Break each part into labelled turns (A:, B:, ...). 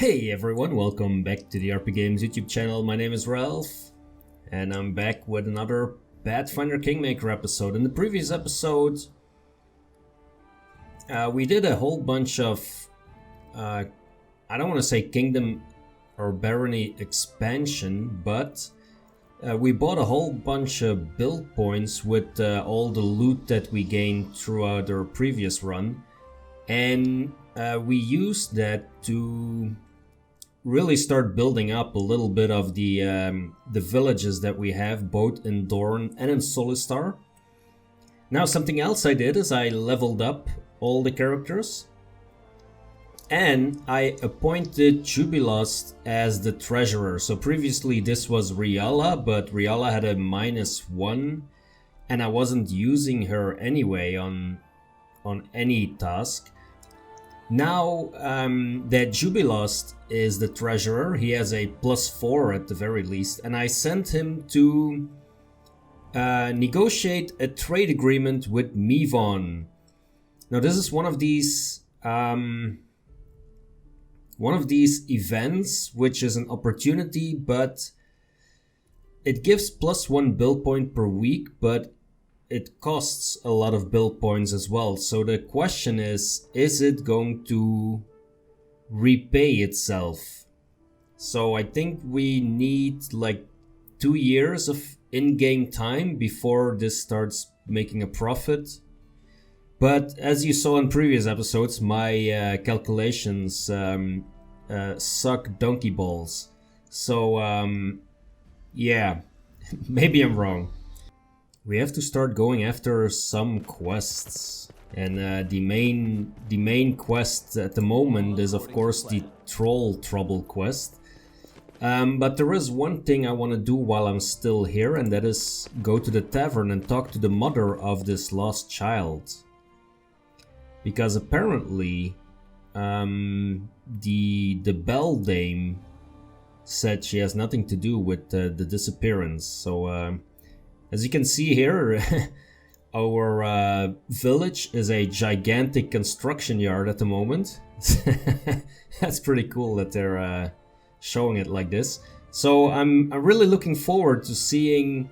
A: Hey everyone, welcome back to the RPGames YouTube channel. My name is Ralph, and I'm back with another Pathfinder Kingmaker episode. In the previous episode, we did a whole bunch of, I don't want to say kingdom or barony expansion, but we bought a whole bunch of build points with all the loot that we gained throughout our previous run, and we used that to really start building up a little bit of the villages that we have both in Dorne and in Solistar. Now something else I did is I leveled up all the characters and I appointed Jubilost as the treasurer. So previously this was Riala, but Riala had a -1 and I wasn't using her anyway on any task. Now that Jubilost is the treasurer, he has a +4 at the very least, and I sent him to negotiate a trade agreement with Mivon. Now this is one of these events which is an opportunity, but it gives +1 build point per week, but it costs a lot of build points as well. So the question is it going to repay itself? So I think we need like 2 years of in-game time before this starts making a profit. But as you saw in previous episodes, my calculations suck donkey balls. So yeah, maybe I'm wrong. We have to start going after some quests, and the main quest at the moment is of course the Trobold quest. But there is one thing I want to do while I'm still here, and that is go to the tavern and talk to the mother of this lost child. Because apparently the beldame said she has nothing to do with the disappearance. So as you can see here, our village is a gigantic construction yard at the moment. That's pretty cool that they're showing it like this. So I'm really looking forward to seeing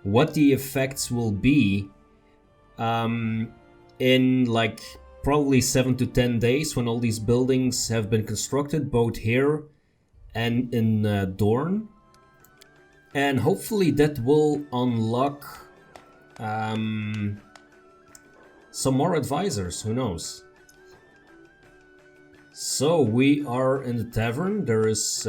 A: what the effects will be in like probably 7 to 10 days when all these buildings have been constructed, both here and in Dorne. And hopefully that will unlock some more advisors, who knows. So we are in the tavern. There is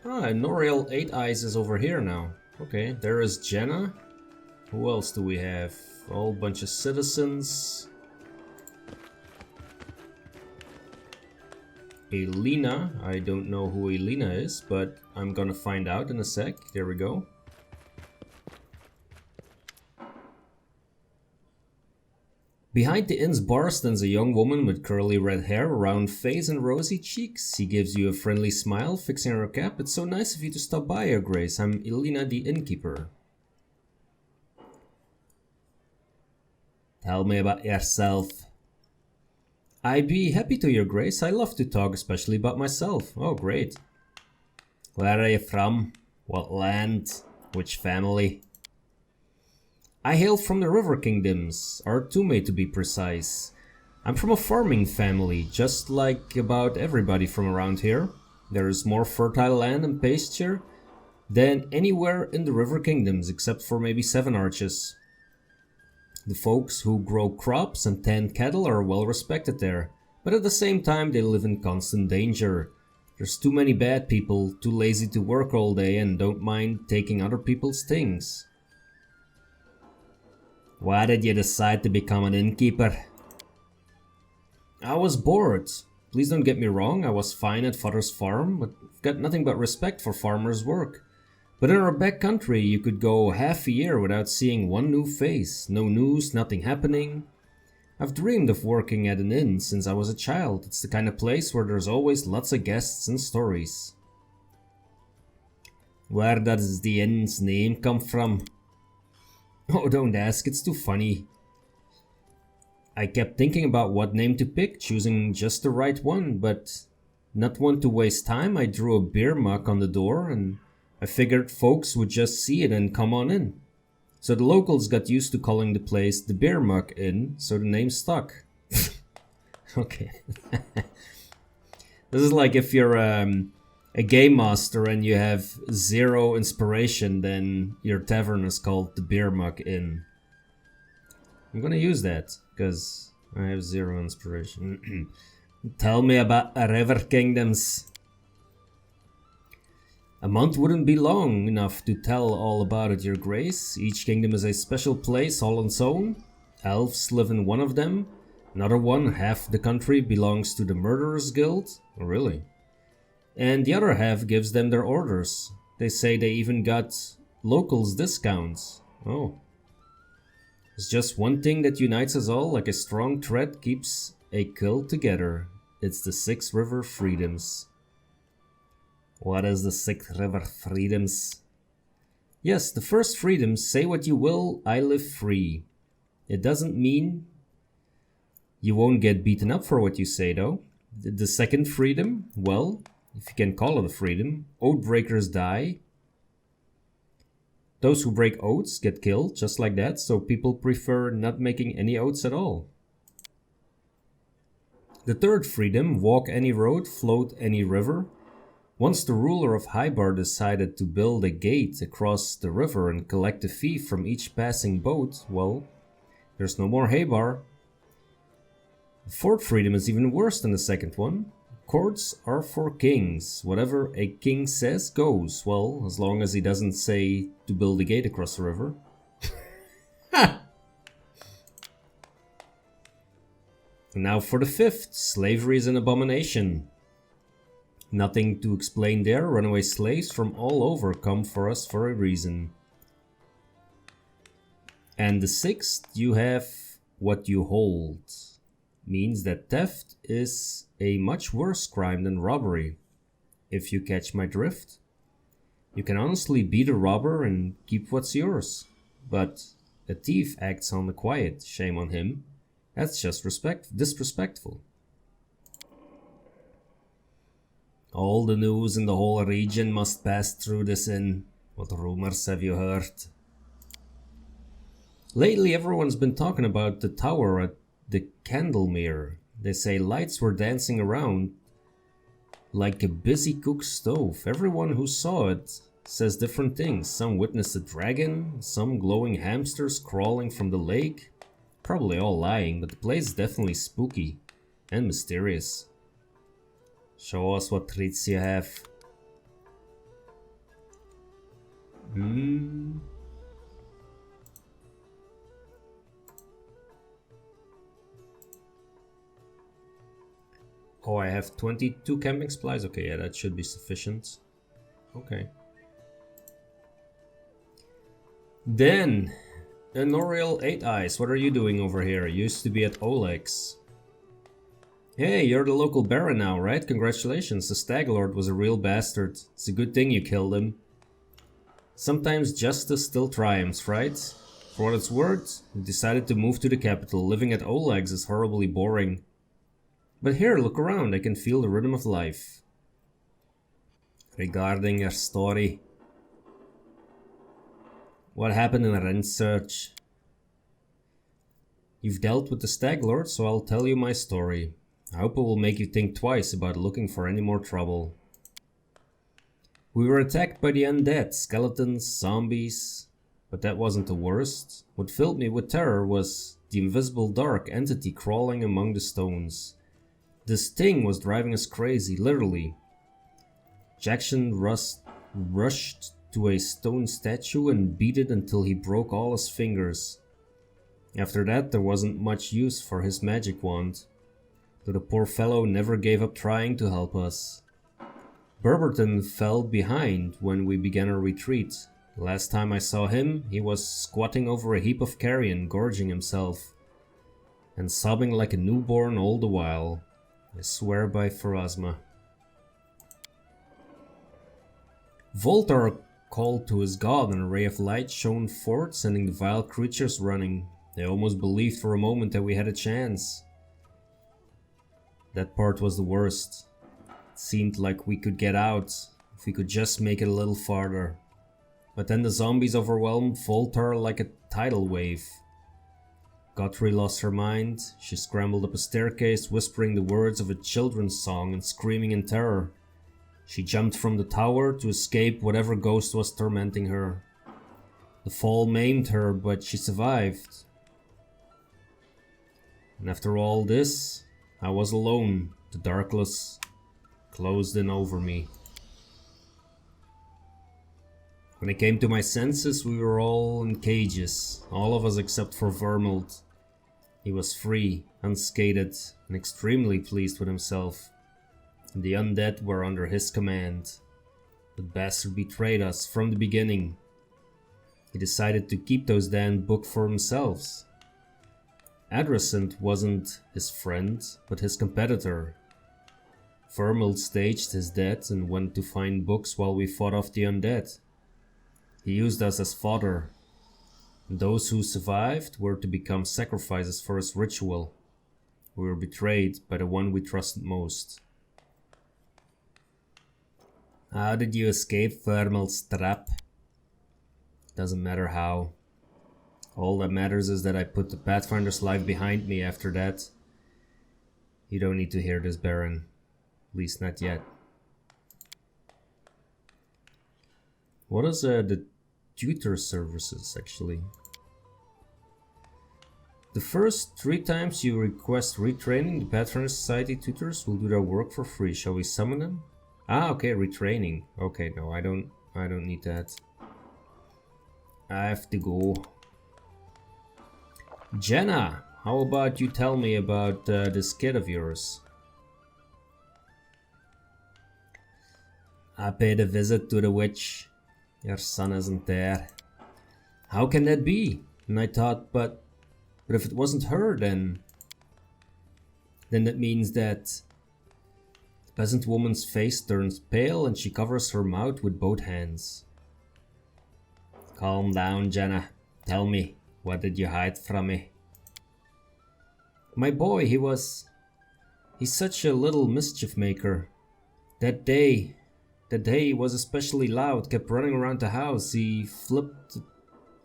A: Noriel 8 Eyes is over here now. Okay, there is Jenna. Who else do we have? A whole bunch of citizens. Elena, I don't know who Elena is, but I'm gonna find out in a sec. There we go. Behind the inn's bar stands a young woman with curly red hair, round face and rosy cheeks. She gives you a friendly smile, fixing her cap. It's so nice of you to stop by, Your Grace. I'm Elena, the innkeeper. Tell me about yourself. I'd be happy to, Your Grace. I love to talk, especially about myself. Oh, great. Where are you from? What land? Which family? I hail from the River Kingdoms, Artume to be precise. I'm from a farming family, just like about everybody from around here. There is more fertile land and pasture than anywhere in the River Kingdoms, except for maybe Seven Arches. The folks who grow crops and tend cattle are well respected there, but at the same time they live in constant danger. There's too many bad people, too lazy to work all day and don't mind taking other people's things. Why did you decide to become an innkeeper? I was bored. Please don't get me wrong, I was fine at Father's farm, but I've got nothing but respect for farmers' work. But in our back country, you could go half a year without seeing one new face. No news, nothing happening. I've dreamed of working at an inn since I was a child. It's the kind of place where there's always lots of guests and stories. Where does the inn's name come from? Oh, don't ask, it's too funny. I kept thinking about what name to pick, choosing just the right one, but Not one to waste time, I drew a beer mug on the door and I figured folks would just see it and come on in. So the locals got used to calling the place the Beer Mug Inn, so the name stuck. Okay. This is like if you're a game master and you have 0 inspiration, then your tavern is called the Beer Mug Inn. I'm gonna use that, because I have 0 inspiration. Tell me about River Kingdoms. A month wouldn't be long enough to tell all about it, Your Grace. Each kingdom is a special place all on its own. Elves live in one of them. Another one, half the country, belongs to the Murderers Guild. Oh, really? And the other half gives them their orders. They say they even got locals discounts. Oh. There's just one thing that unites us all, like a strong thread keeps a guild together. It's the 6 River Freedoms. What is the 6 River Freedoms? Yes, the first freedom, say what you will, I live free. It doesn't mean you won't get beaten up for what you say, though. The second freedom, well, if you can call it a freedom, oath breakers die. Those who break oaths get killed, just like that, so people prefer not making any oaths at all. The third freedom, walk any road, float any river. Once the ruler of Hybar decided to build a gate across the river and collect a fee from each passing boat, well, there's no more Hybar. The fourth freedom is even worse than the second one. Courts are for kings. Whatever a king says goes, well, as long as he doesn't say to build a gate across the river. And now for the fifth, slavery is an abomination. Nothing to explain there, runaway slaves from all over come for us for a reason. And the sixth, you have what you hold. Means that theft is a much worse crime than robbery. If you catch my drift. You can honestly beat a robber and keep what's yours. But a thief acts on the quiet, shame on him. That's just disrespectful. All the news in the whole region must pass through this inn. What rumors have you heard? Lately everyone's been talking about the tower at the Candlemere. They say lights were dancing around like a busy cook stove. Everyone who saw it says different things. Some witnessed a dragon, some glowing hamsters crawling from the lake. Probably all lying, but the place is definitely spooky and mysterious. Show us what treats you have. Oh, I have 22 camping supplies? Okay, yeah, that should be sufficient. Okay. Then, Enorial 8 Eyes, what are you doing over here? Used to be at Oleg's. Hey, you're the local baron now, right? Congratulations, the Stag Lord was a real bastard. It's a good thing you killed him. Sometimes justice still triumphs, right? For what it's worth, you decided to move to the capital. Living at Oleg's is horribly boring. But here, look around, I can feel the rhythm of life. Regarding your story, what happened in Rensearch? You've dealt with the Stag Lord, so I'll tell you my story. I hope it will make you think twice about looking for any more trouble. We were attacked by the undead, skeletons, zombies, but that wasn't the worst. What filled me with terror was the invisible dark entity crawling among the stones. This thing was driving us crazy, literally. Jackson rushed to a stone statue and beat it until he broke all his fingers. After that, there wasn't much use for his magic wand, though the poor fellow never gave up trying to help us. Burberton fell behind when we began our retreat. The last time I saw him, he was squatting over a heap of carrion, gorging himself, and sobbing like a newborn all the while. I swear by Pharasma. Voltar called to his god and a ray of light shone forth, sending the vile creatures running. They almost believed for a moment that we had a chance. That part was the worst. It seemed like we could get out if we could just make it a little farther. But then the zombies overwhelmed Voltar like a tidal wave. Guthrie lost her mind. She scrambled up a staircase, whispering the words of a children's song and screaming in terror. She jumped from the tower to escape whatever ghost was tormenting her. The fall maimed her, but she survived. And after all this, I was alone. The darkness closed in over me. When I came to my senses, we were all in cages, all of us except for Vermald. He was free, unscathed, and extremely pleased with himself. And the undead were under his command. But Bastard betrayed us from the beginning. He decided to keep those damned books for themselves. Adrasant wasn't his friend, but his competitor. Vermald staged his death and went to find books while we fought off the undead. He used us as fodder, and those who survived were to become sacrifices for his ritual. We were betrayed by the one we trusted most. How did you escape Vermald's trap? Doesn't matter how. All that matters is that I put the Pathfinder's life behind me after that. You don't need to hear this, Baron. At least not yet. What is the tutor services, actually? The first 3 times you request retraining, the Pathfinder Society tutors will do their work for free. Shall we summon them? Ah, okay, retraining. Okay, no, I don't need that. I have to go. Jenna, how about you tell me about this kid of yours? I paid a visit to the witch. Your son isn't there. How can that be? And I thought, but if it wasn't her, then that means that the peasant woman's face turns pale and she covers her mouth with both hands. Calm down, Jenna. Tell me, what did you hide from me? My boy, he's such a little mischief maker. That day he was especially loud, kept running around the house. He flipped a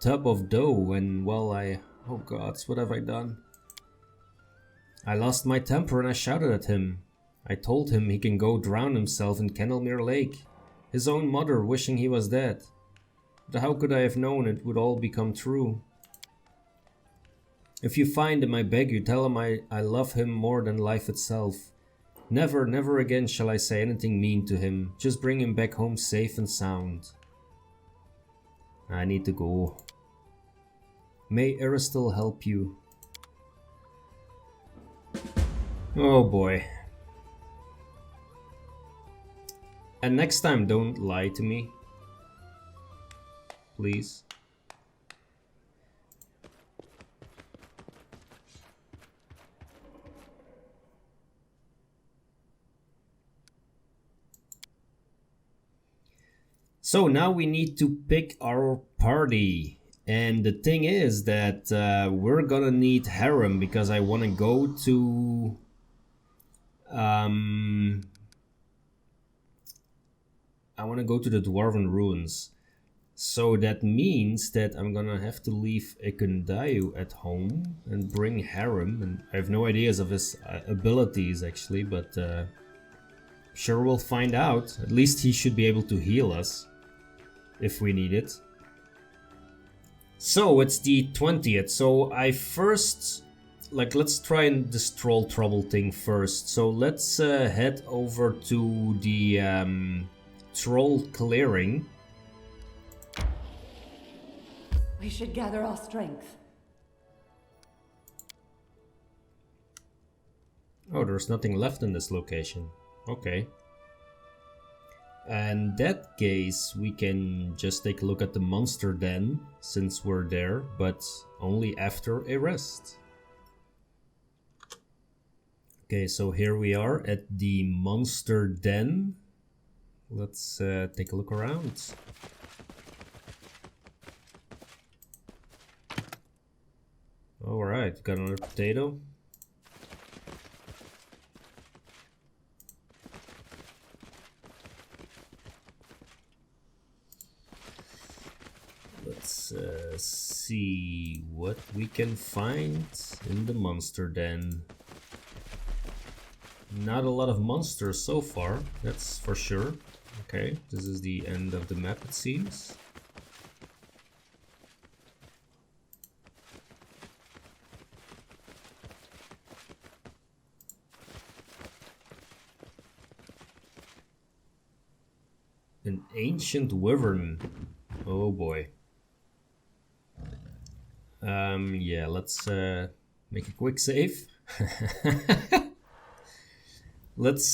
A: tub of dough and, well, oh gods, what have I done? I lost my temper and I shouted at him. I told him he can go drown himself in Kennelmere Lake. His own mother wishing he was dead. But how could I have known it would all become true? If you find him, I beg you, tell him I love him more than life itself. Never, never again shall I say anything mean to him. Just bring him back home safe and sound. I need to go. May Aristil help you. Oh boy. And next time, don't lie to me. Please. So now we need to pick our party. And the thing is that we're gonna need harem because I want to go to the Dwarven ruins. So that means that I'm gonna have to leave Ekundayu at home and bring harem. And I have no ideas of his abilities actually, but sure we'll find out. At least he should be able to heal us if we need it. So it's the 20th. So I first, let's try and this Trobold thing first. So let's head over to the troll clearing.
B: We should gather our strength.
A: Oh, there's nothing left in this location. Okay. In that case, we can just take a look at the monster den, since we're there, but only after a rest. Okay, so here we are at the monster den. Let's take a look around. Alright, got another potato. let's see what we can find in the monster den. Not a lot of monsters so far, that's for sure. Okay, this is the end of the map, it seems. An ancient wyvern. Oh boy. Yeah, let's make a quick save. Let's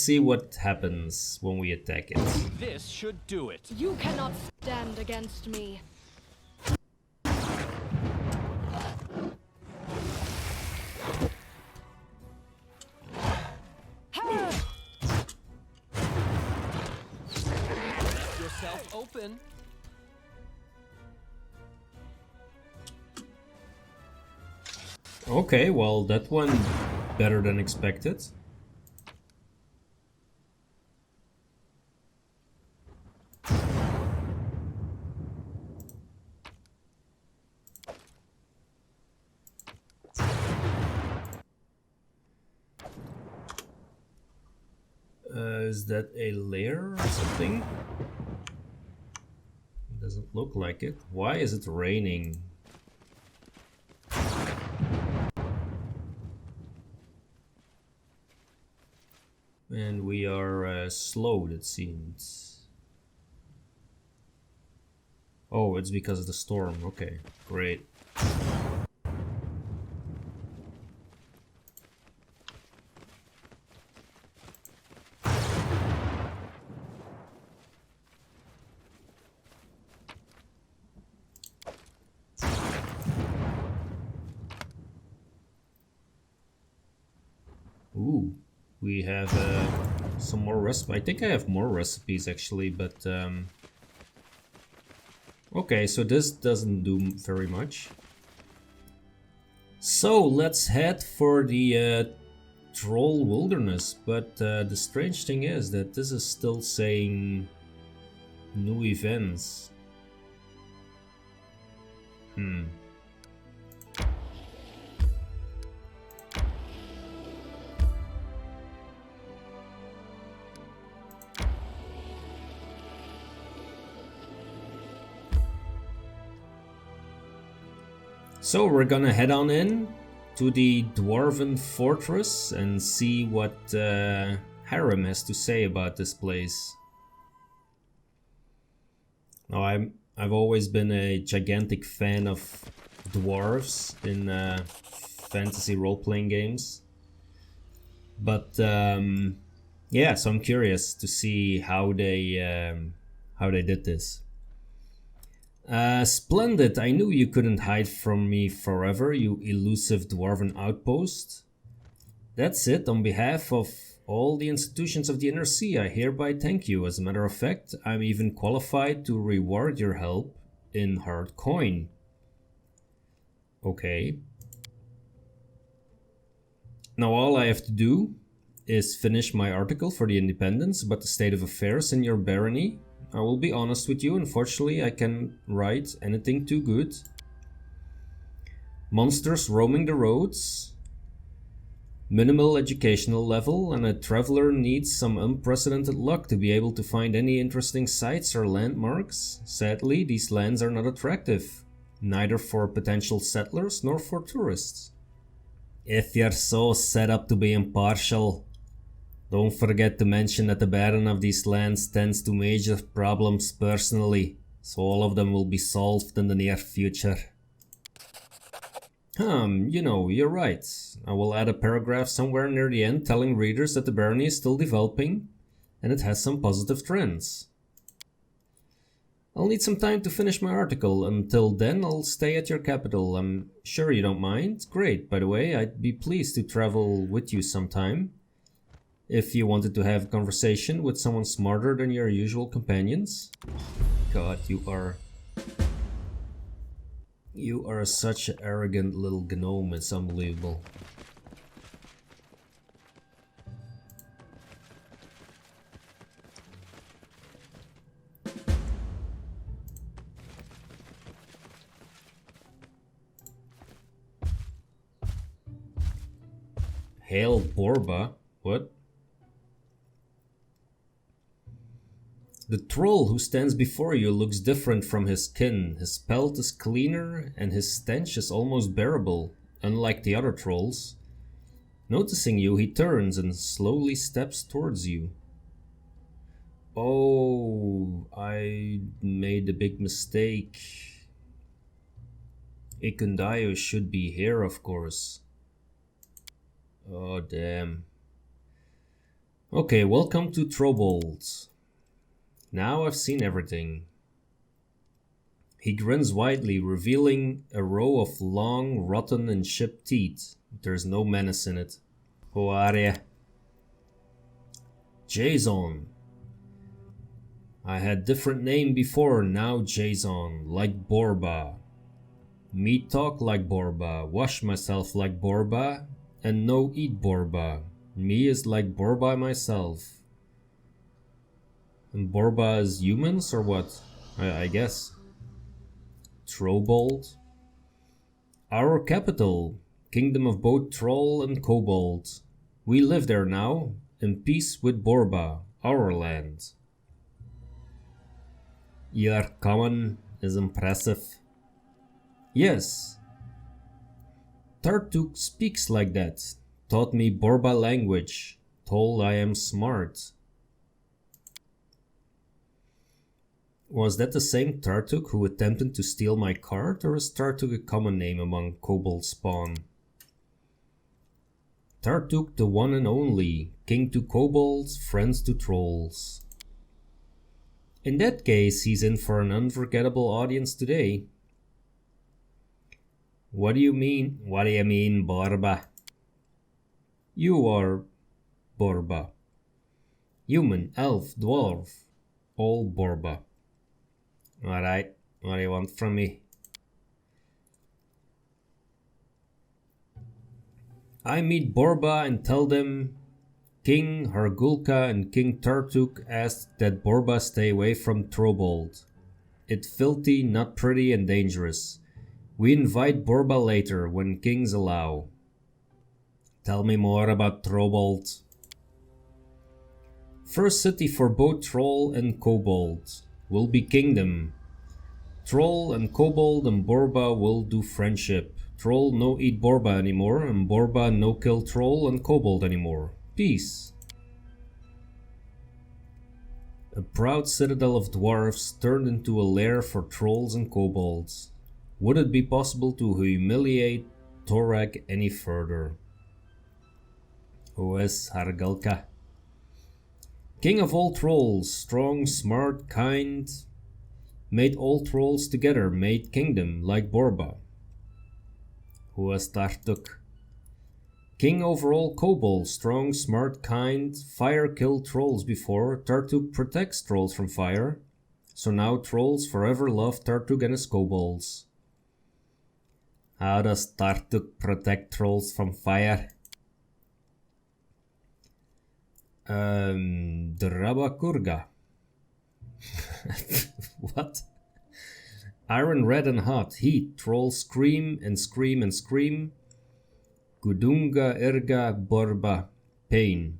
A: see what happens when we attack it.
C: This should do it.
D: You cannot stand against me.
C: Yourself open.
A: Okay, well, that went better than expected. Is that a lair or something? It doesn't look like it. Why is it raining? And we are slowed, it seems. Oh, it's because of the storm. Okay, great. Ooh, we have some more recipes. I think I have more recipes actually, but okay, so this doesn't do very much. So let's head for the Troll Wilderness, but the strange thing is that this is still saying new events. So we're gonna head on in to the Dwarven Fortress and see what Harem has to say about this place. Now I've always been a gigantic fan of dwarves in fantasy role-playing games, but yeah, so I'm curious to see how they did this. Splendid, I knew you couldn't hide from me forever, you elusive Dwarven Outpost. That's it, on behalf of all the institutions of the Inner Sea, I hereby thank you. As a matter of fact, I'm even qualified to reward your help in hard coin. Okay. Now all I have to do is finish my article for the Independence about the state of affairs in your barony. I will be honest with you, unfortunately I can't write anything too good. Monsters roaming the roads, minimal educational level, and a traveler needs some unprecedented luck to be able to find any interesting sites or landmarks. Sadly, these lands are not attractive, neither for potential settlers nor for tourists. If you're so set up to be impartial, don't forget to mention that the Baron of these lands tends to major problems personally, so all of them will be solved in the near future. You know, you're right. I will add a paragraph somewhere near the end telling readers that the barony is still developing and it has some positive trends. I'll need some time to finish my article. Until then, I'll stay at your capital. I'm sure you don't mind. Great, by the way, I'd be pleased to travel with you sometime. If you wanted to have a conversation with someone smarter than your usual companions. God, you are such an arrogant little gnome, it's unbelievable. Hail Borba. What? The troll who stands before you looks different from his kin. His pelt is cleaner and his stench is almost bearable, unlike the other trolls. Noticing you, he turns and slowly steps towards you. Oh, I made a big mistake. Ikundayo should be here, of course. Oh, damn. Okay, welcome to Trobold. Now I've seen everything. He grins widely, revealing a row of long, rotten and chipped teeth. There's no menace in it. Who are ya? Jason. I had different name before, now Jason, like Borba. Me talk like Borba, wash myself like Borba, and no eat Borba. Me is like Borba myself. And Borba is humans or what? I guess. Trobold. Our capital, kingdom of both Troll and Kobold. We live there now, in peace with Borba, our land. Your common is impressive. Yes. Tartuk speaks like that. Taught me Borba language. Told I am smart. Was that the same Tartuk who attempted to steal my cart, or is Tartuk a common name among Kobold spawn? Tartuk the one and only, king to kobolds, friends to trolls. In that case, he's in for an unforgettable audience today. What do you mean? What do you mean, Borba? You are Borba. Human, elf, dwarf, all Borba. Alright, what do you want from me? I meet Borba and tell them King Hargulka and King Tartuk asked that Borba stay away from Trobold. It's filthy, not pretty and dangerous. We invite Borba later when kings allow. Tell me more about Trobold. First city for both Troll and Kobold will be kingdom. Troll and Kobold and Borba will do friendship. Troll no eat Borba anymore, and Borba no kill Troll and Kobold anymore. Peace. A proud citadel of dwarves turned into a lair for trolls and kobolds. Would it be possible to humiliate Torag any further? Who is Hargalka? King of all trolls, strong, smart, kind, made all trolls together, made kingdom like Borba. Who is Tartuk? King over all kobolds, strong, smart, kind, fire killed trolls before, Tartuk protects trolls from fire, so now trolls forever love Tartuk and his kobolds. How does Tartuk protect trolls from fire? Drabakurga. What? Iron red and hot, heat, trolls scream and scream and scream. Gudunga erga borba, pain.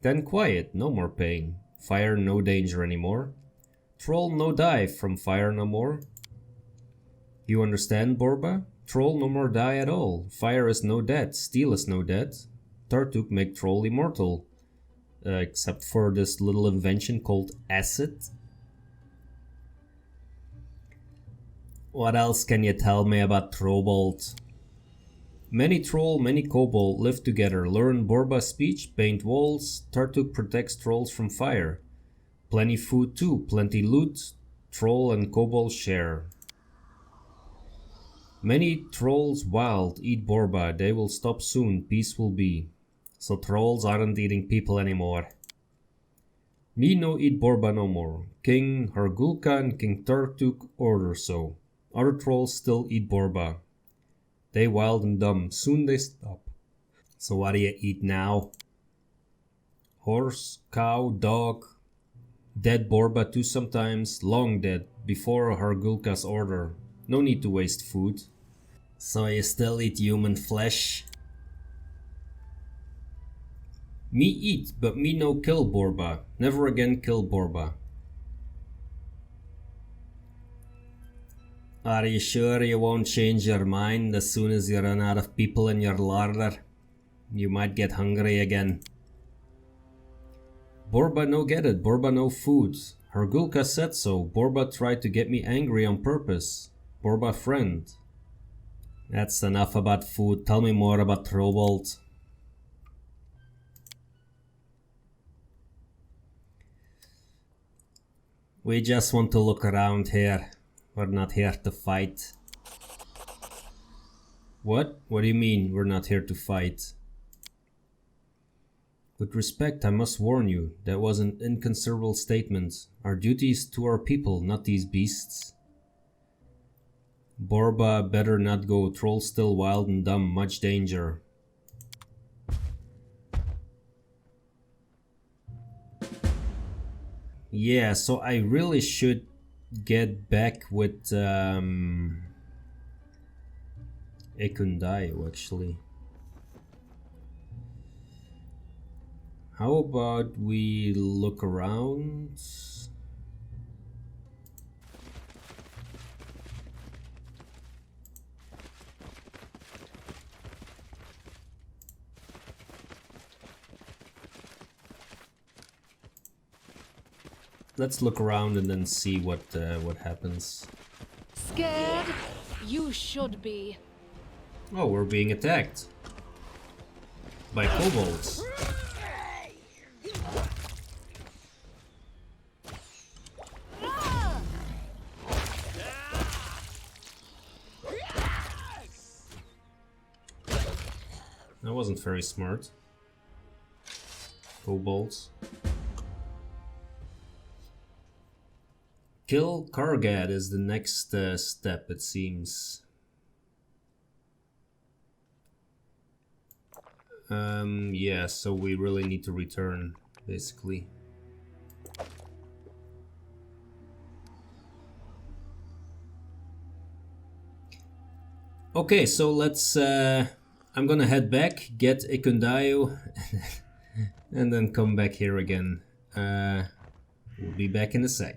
A: Then quiet, no more pain. Fire no danger anymore. Troll no die from fire no more. You understand, Borba? Troll no more die at all. Fire is no dead, steel is no dead. Tartuk make troll immortal. Except for this little invention called acid. What else can you tell me about Trobold? Many troll, many kobold live together, learn Borba speech, paint walls. Tartuk protects trolls from fire. Plenty food too, plenty loot. Troll and kobold share. Many trolls wild eat Borba, they will stop soon, peace will be. So trolls aren't eating people anymore. Me no eat Borba no more. King Hargulka and King Tartuk order so. Other trolls still eat Borba. They wild and dumb, soon they stop. So what do you eat now? Horse, cow, dog. Dead Borba too sometimes, long dead, before Hargulka's order. No need to waste food. So you still eat human flesh? Me eat, but me no kill Borba. Never again kill Borba. Are you sure you won't change your mind as soon as you run out of people in your larder? You might get hungry again. Borba no get it, Borba no food. Hergulka said so. Borba tried to get me angry on purpose. Borba friend. That's enough about food. Tell me more about Trobold. We just want to look around here. We're not here to fight. What? What do you mean we're not here to fight? With respect, I must warn you, that was an inconsiderable statement. Our duty is to our people, not these beasts. Borba better not go. Troll still wild and dumb, much danger. Yeah, so I really should get back with Ekundayo actually. How about we look around? Let's look around and then see what happens.
D: Scared? You should be.
A: Oh, we're being attacked by kobolds. That wasn't very smart. Kobolds. Kill Kargad is the next step, it seems. Yeah, so we really need to return, basically. Okay, so let's... I'm gonna head back, get Ekundayo, and then come back here again. We'll be back in a sec.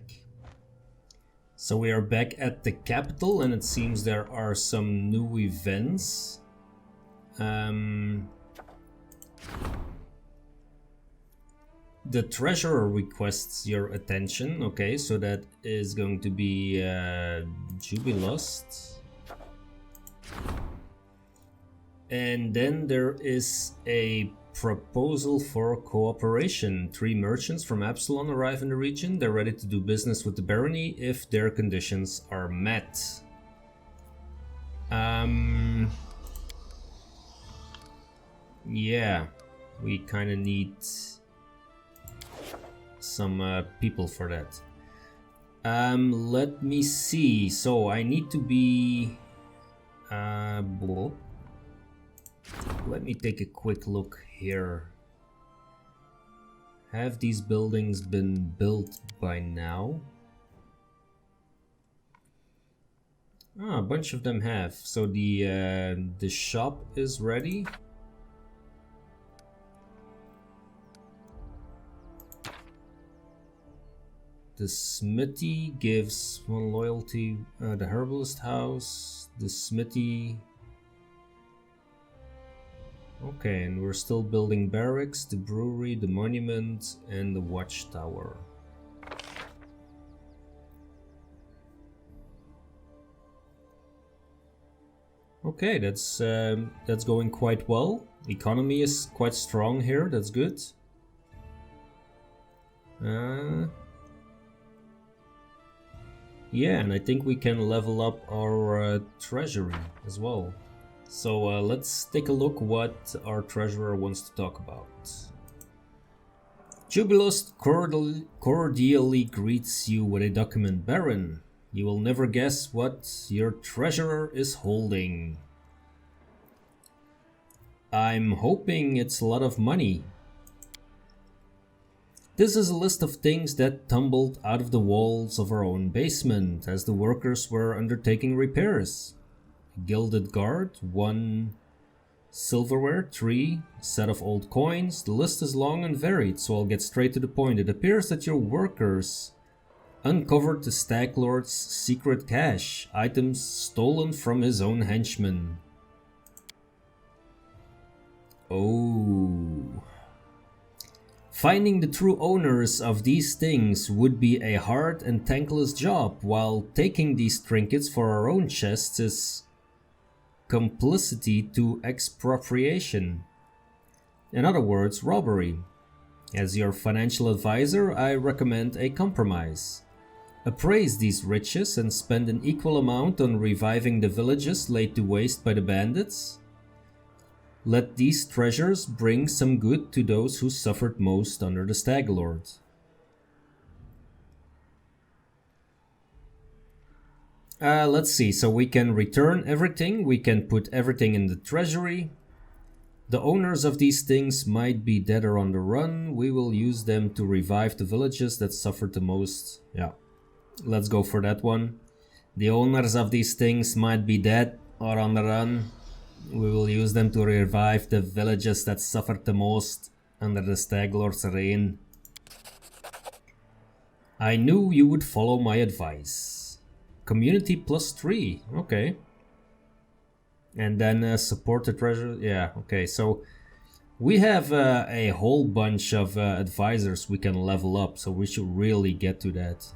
A: So we are back at the capital, and it seems there are some new events. The treasurer requests your attention. Okay, so that is going to be Jubilust. And then there is a proposal for cooperation. 3 merchants from Absalon arrive in the region. They're ready to do business with the barony if their conditions are met. Yeah, we kind of need some people for that. Let me see. So I need to be... Let me take a quick look here. Have these buildings been built by now? Ah, a bunch of them have. So the shop is ready. The smithy gives 1 loyalty. The herbalist house. The smithy. Okay, and we're still building barracks, the brewery, the monument, and the watchtower. Okay, that's going quite well. Economy is quite strong here. That's good. Yeah, and I think we can level up our treasury as well. So let's take a look what our treasurer wants to talk about. Jubilust cordially greets you with a document. Baron, you will never guess what your treasurer is holding. I'm hoping it's a lot of money. This is a list of things that tumbled out of the walls of our own basement as the workers were undertaking repairs. Gilded guard, 1 Silverware, 3. Set of old coins. The list is long and varied, so I'll get straight to the point. It appears that your workers uncovered the Stag Lord's secret cache. Items stolen from his own henchmen. Oh. Finding the true owners of these things would be a hard and thankless job, while taking these trinkets for our own chests is complicity to expropriation. In other words, robbery. As your financial advisor, I recommend a compromise. Appraise these riches and spend an equal amount on reviving the villages laid to waste by the bandits. Let these treasures bring some good to those who suffered most under the Stag Lord. Let's see, so we can return everything, we can put everything in the treasury. The owners of these things might be dead or on the run. We will use them to revive the villages that suffered the most. Yeah, let's go for that one. The owners of these things might be dead or on the run. We will use them to revive the villages that suffered the most under the Stag Lord's reign. I knew you would follow my advice. Community +3, okay. And then support the treasure, yeah, okay. So we have a whole bunch of advisors we can level up, so we should really get to that.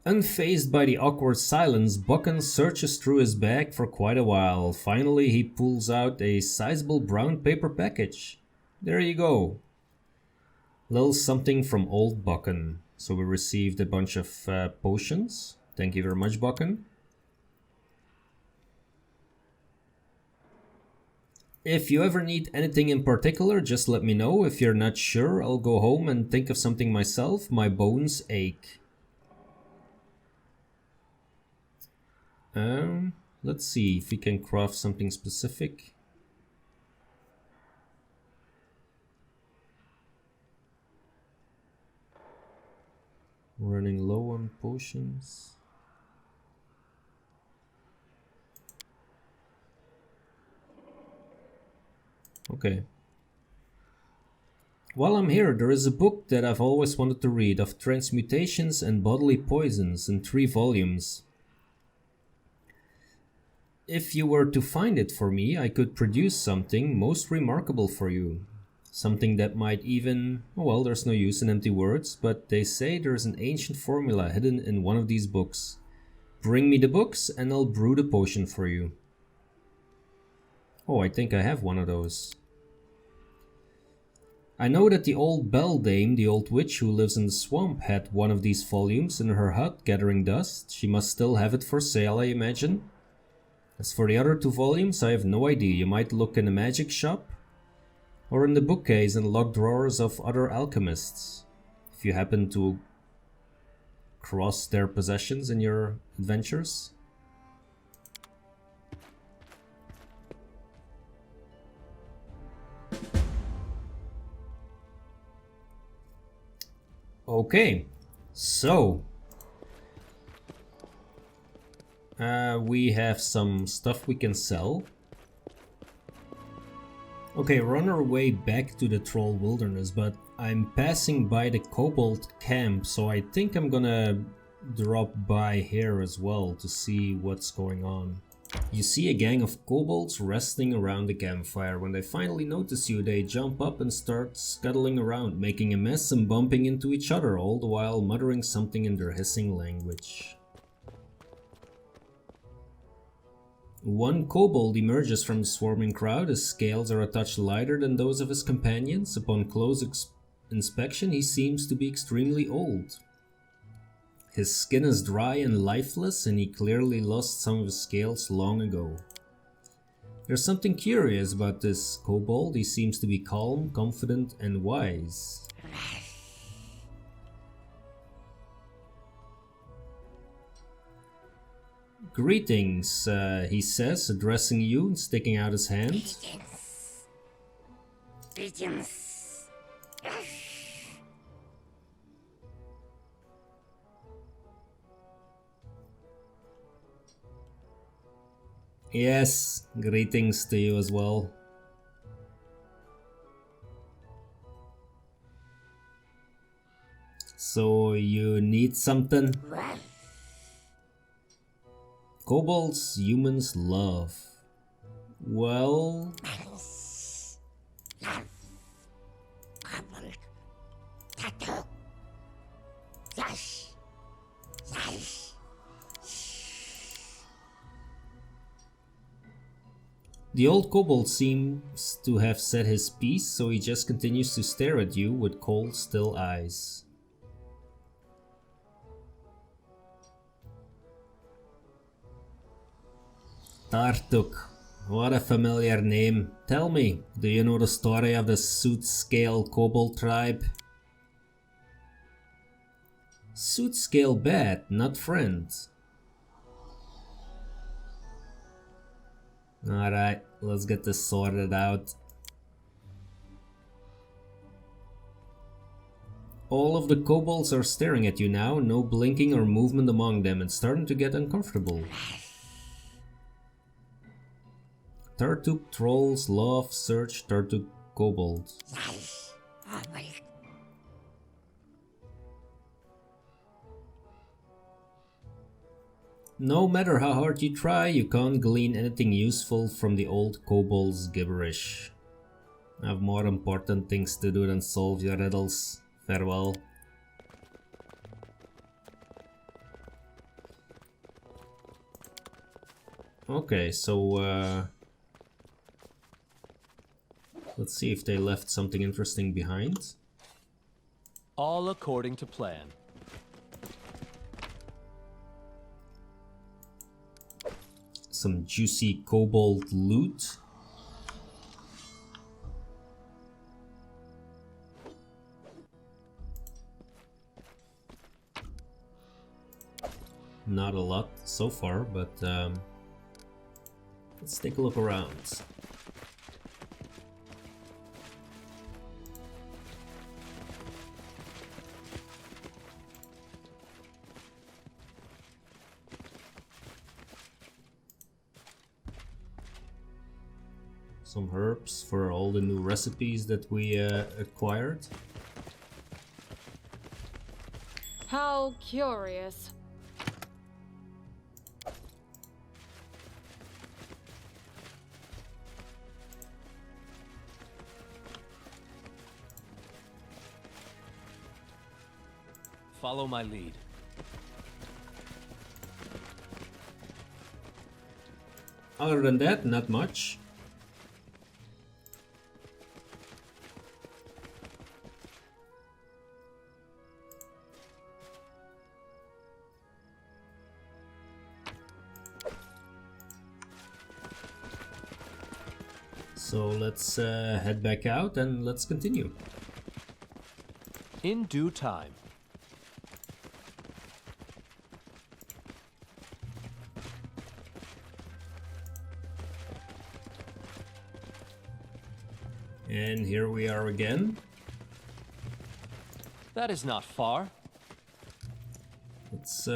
A: Unfazed by the awkward silence, Buchan searches through his bag for quite a while. Finally, he pulls out a sizable brown paper package. There you go. Little something from old Buchan. So we received a bunch of potions. Thank you very much, Buchan. If you ever need anything in particular, just let me know. If you're not sure, I'll go home and think of something myself. My bones ache. Let's see if we can craft something specific. Running low on potions. Okay. While I'm here, there is a book that I've always wanted to read of transmutations and bodily poisons in 3 volumes. If you were to find it for me, I could produce something most remarkable for you. Something that might even... well, there's no use in empty words, but they say there's an ancient formula hidden in one of these books. Bring me the books and I'll brew the potion for you. Oh, I think I have one of those. I know that the old beldame, the old witch who lives in the swamp, had one of these volumes in her hut gathering dust. She must still have it for sale, I imagine. As for the other 2 volumes, I have no idea. You might look in a magic shop or in the bookcase and locked drawers of other alchemists, if you happen to cross their possessions in your adventures. Okay, so we have some stuff we can sell. Okay, we're on our way back to the Troll Wilderness, but I'm passing by the Kobold camp, so I think I'm gonna drop by here as well to see what's going on. You see a gang of kobolds resting around the campfire. When they finally notice you, they jump up and start scuttling around, making a mess and bumping into each other, all the while muttering something in their hissing language. One kobold emerges from the swarming crowd. His scales are a touch lighter than those of his companions. Upon close inspection, he seems to be extremely old. His skin is dry and lifeless, and he clearly lost some of his scales long ago. There's something curious about this kobold. He seems to be calm, confident, and wise. Greetings, he says, addressing you and sticking out his hand.
E: Greetings.
A: Yes, greetings to you as well. So you need something? Kobolds humans love. Well... The old kobold seems to have said his piece, so he just continues to stare at you with cold, still eyes. Tartuk, what a familiar name. Tell me, do you know the story of the Sootscale Kobold tribe? Sootscale bad, not friend. Alright, let's get this sorted out. All of the kobolds are staring at you now, no blinking or movement among them. It's starting to get uncomfortable. Tartuk trolls love search Tartuk kobold. No matter how hard you try, you can't glean anything useful from the old kobold's gibberish. I have more important things to do than solve your riddles. Farewell. Okay, so let's see if they left something interesting behind.
C: All according to plan.
A: Some juicy kobold loot. Not a lot so far, but let's take a look around. Some herbs for all the new recipes that we acquired.
D: How curious.
C: Follow my lead.
A: Other than that, not much. So let's head back out and let's continue.
C: In due time.
A: And here we are again.
C: That is not far.
A: Let's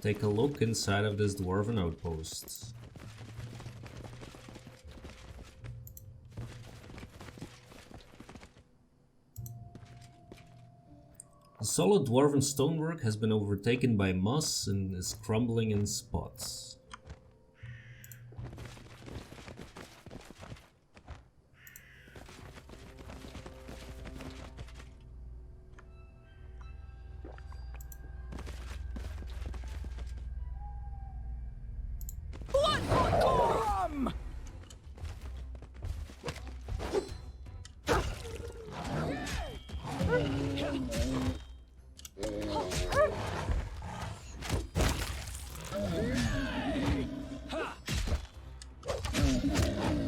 A: take a look inside of this Dwarven Outpost. The solid Dwarven stonework has been overtaken by moss and is crumbling in spots.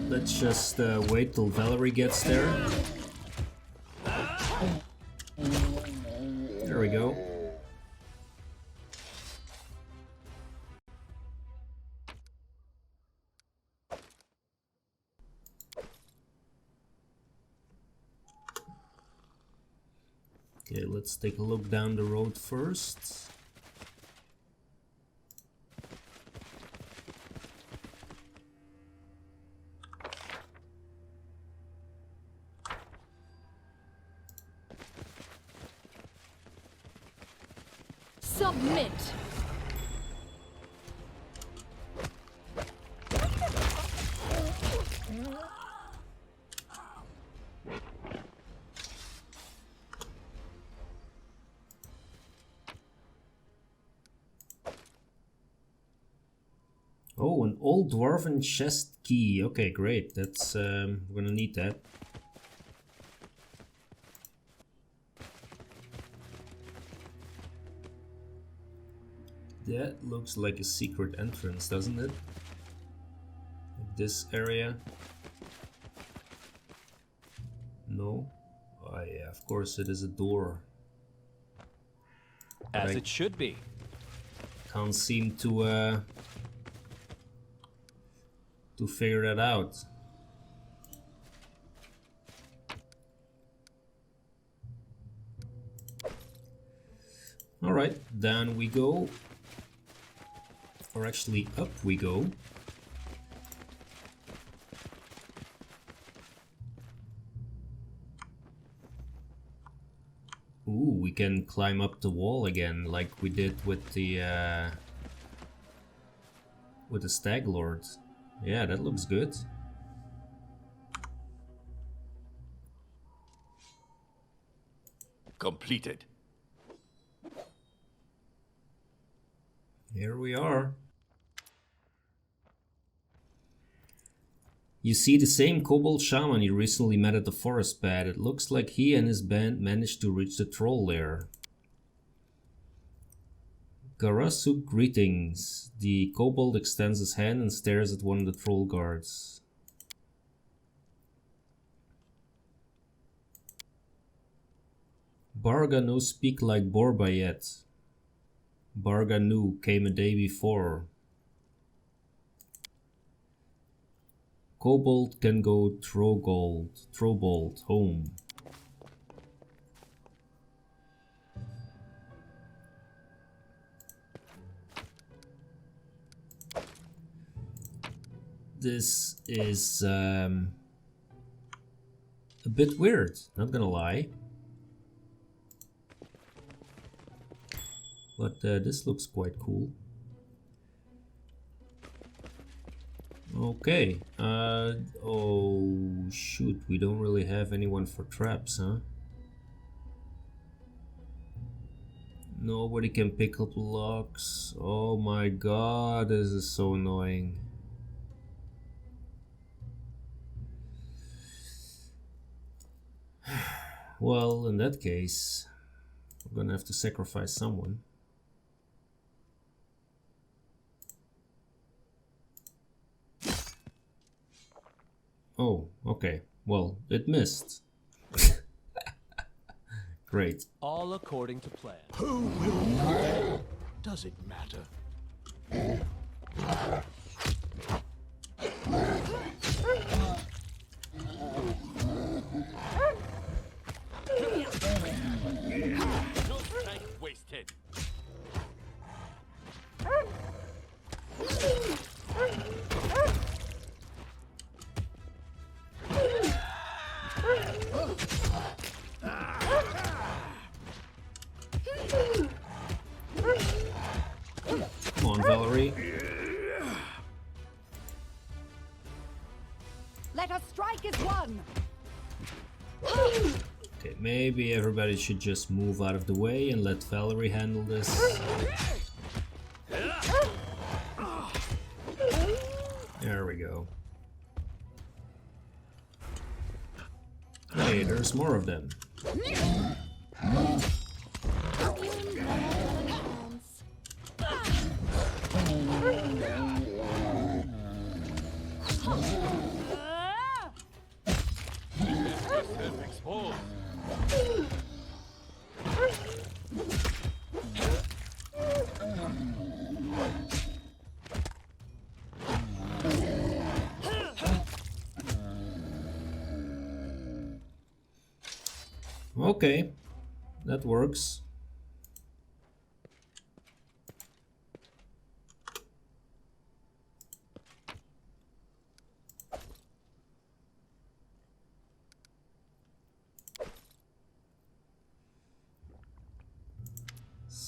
A: Let's just wait till Valerie gets there. There we go. Okay, let's take a look down the road first.
D: Submit.
A: Oh, an old dwarven chest key. Okay, great. That's we're gonna need that. That looks like a secret entrance, doesn't it? This area. No. Oh yeah, of course it is a door.
C: As
A: I
C: it should be.
A: can't seem to figure that out. Alright, down we go. Or actually up we go. Ooh, we can climb up the wall again like we did with the Stag Lord. Yeah, that looks good.
E: Completed.
A: Here we are. You see the same Kobold shaman you recently met at the forest path. It looks like he and his band managed to reach the troll lair. Garasuk, greetings. The Kobold extends his hand and stares at one of the troll guards. Barga no speak like Borba yet. Barga nu came a day before. Kobold can go Trobold home. This is a bit weird, not gonna lie. But this looks quite cool. Okay. Oh shoot, we don't really have anyone for traps, huh? Nobody can pick up locks. Oh my god, this is so annoying. Well, in that case, I'm gonna have to sacrifice someone. Oh, okay. Well, it missed. Great.
C: All according to plan.
E: Who will? Does it matter? No strength wasted.
A: Come on, Valerie.
B: Let us strike as one.
A: Okay, maybe everybody should just move out of the way and let Valerie handle this. There we go. Hey, there's more of them. Okay, that works.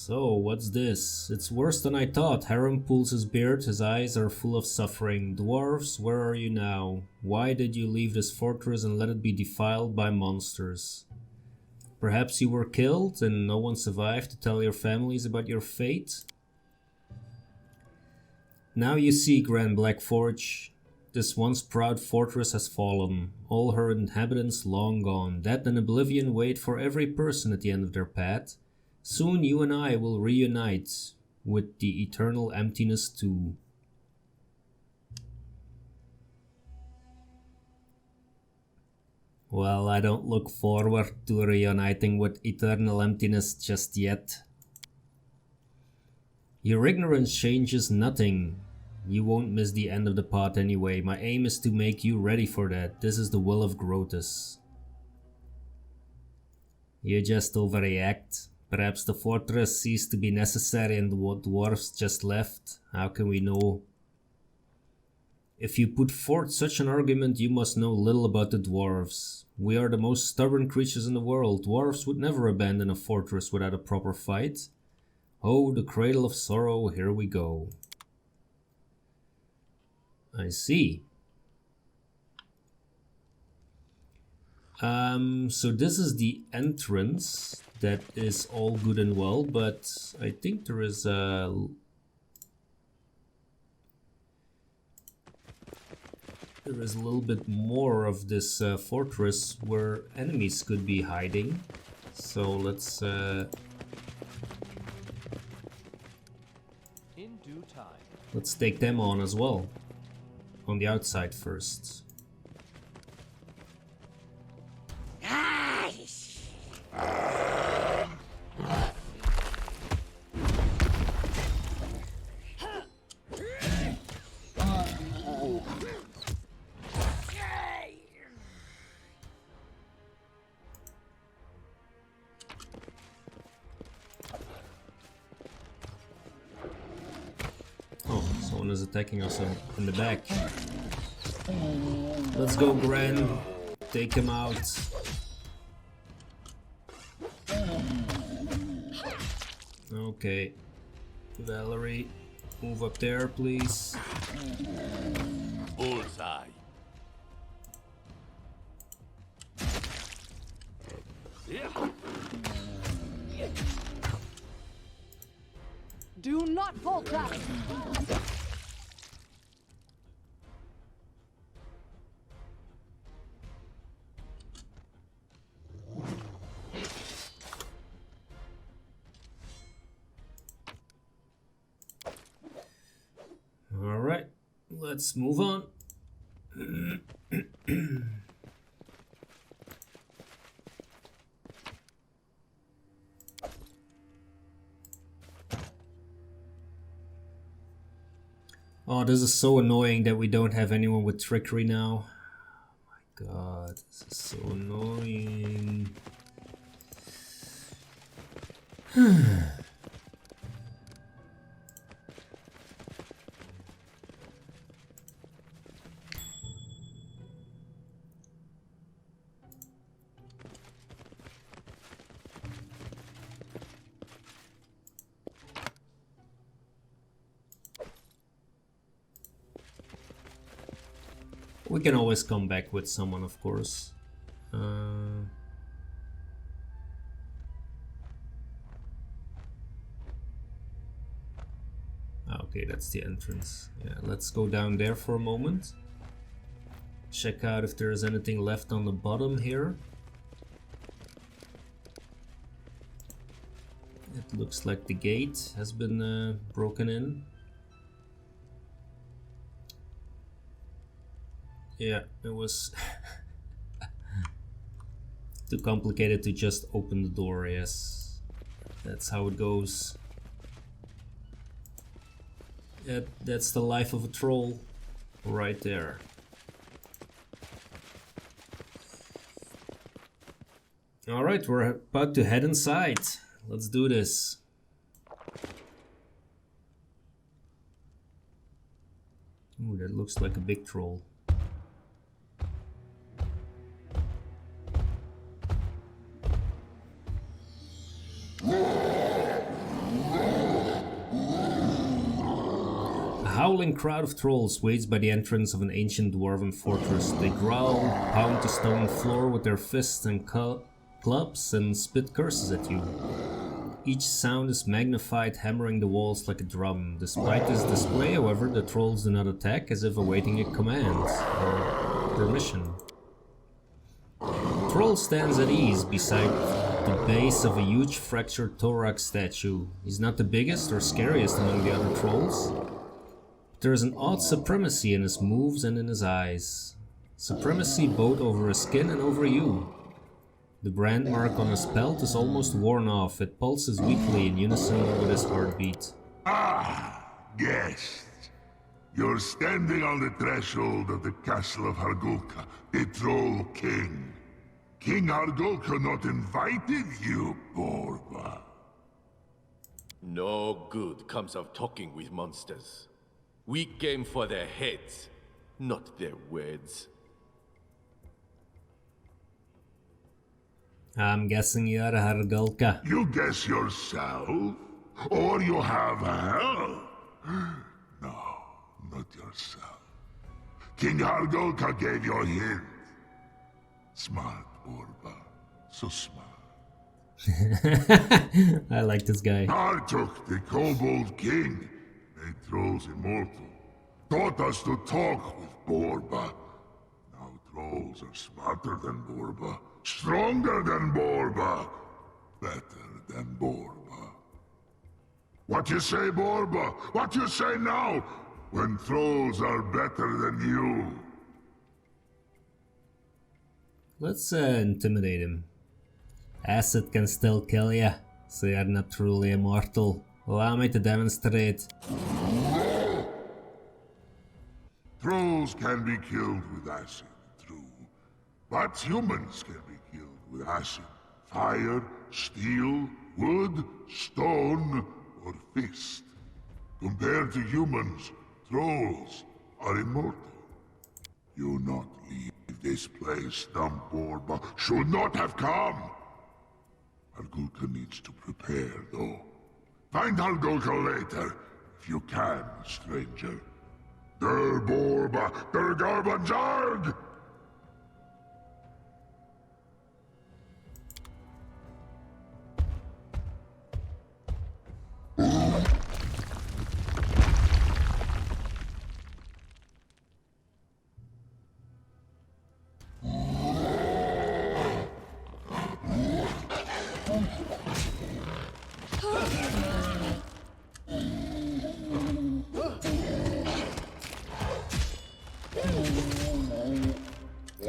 A: So, what's this? It's worse than I thought. Harem pulls his beard, his eyes are full of suffering. Dwarves, where are you now? Why did you leave this fortress and let it be defiled by monsters? Perhaps you were killed and no one survived to tell your families about your fate? Now you see, Grand Blackforge, this once proud fortress has fallen, all her inhabitants long gone. Death and oblivion wait for every person at the end of their path. Soon you and I will reunite with the eternal emptiness too. Well, I don't look forward to reuniting with eternal emptiness just yet. Your ignorance changes nothing. You won't miss the end of the path anyway. My aim is to make you ready for that. This is the will of Grotus. You just overreact. Perhaps the fortress ceased to be necessary and what dwarves just left. How can we know? If you put forth such an argument, you must know little about the dwarves. We are the most stubborn creatures in the world. Dwarves would never abandon a fortress without a proper fight. Oh, the cradle of sorrow, here we go. I see. So this is the entrance. That is all good and well, but I think there is a... There is a little bit more of this fortress where enemies could be hiding. So let's...
C: In due time.
A: Let's take them on as well. On the outside first. Someone is attacking us in the back. Let's go, Gran. Take him out. Okay. Valerie, move up there, please.
E: Bullseye.
B: Do not falter!
A: Alright, let's move on. Oh, this is so annoying that we don't have anyone with trickery now. Oh my god, this is so annoying. We can always come back with someone, of course. Okay, that's the entrance. Yeah, let's go down there for a moment. Check out if there's anything left on the bottom here. It looks like the gate has been broken in. Yeah, it was too complicated to just open the door, yes. That's how it goes. Yeah, that's the life of a troll right there. Alright, we're about to head inside. Let's do this. Ooh, that looks like a big troll. howling crowd of trolls waits by the entrance of an ancient dwarven fortress. They growl, pound the stone floor with their fists and clubs, and spit curses at you. Each sound is magnified, hammering the walls like a drum. Despite this display, however, the trolls do not attack, as if awaiting a command or permission. The troll stands at ease beside the base of a huge fractured thorax statue. He's not the biggest or scariest among the other trolls. There is an odd supremacy in his moves and in his eyes. Supremacy both over his skin and over you. The brand mark on his pelt is almost worn off. It pulses weakly in unison with his heartbeat.
F: Ah, guest. You're standing on the threshold of the castle of Hargulka, the Troll King. King Hargulka not invited you, Borba.
E: No good comes of talking with monsters. We came for their heads, not their words.
A: I'm guessing you're Hargulka.
F: You guess yourself? Or you have help? No, not yourself. King Hargulka gave you a hint. Smart, Borba. So smart.
A: I like this guy.
F: Tartuk, the Kobold King, made trolls immortal. Taught us to talk with Borba. Now trolls are smarter than Borba. Stronger than Borba. Better than Borba. What you say, Borba? What you say now? When trolls are better than you.
A: Let's intimidate him. Acid can still kill ya, so you're not truly immortal. Allow me to demonstrate.
F: Trolls can be killed with acid, true. But humans can be killed with acid, fire, steel, wood, stone, or fist. Compared to humans, trolls are immortal. You not leave this place, dumb Borba. Should not have come. Hargulka needs to prepare, though. Find Hargulka later, if you can, stranger. Der Borba, der Garbanzarg!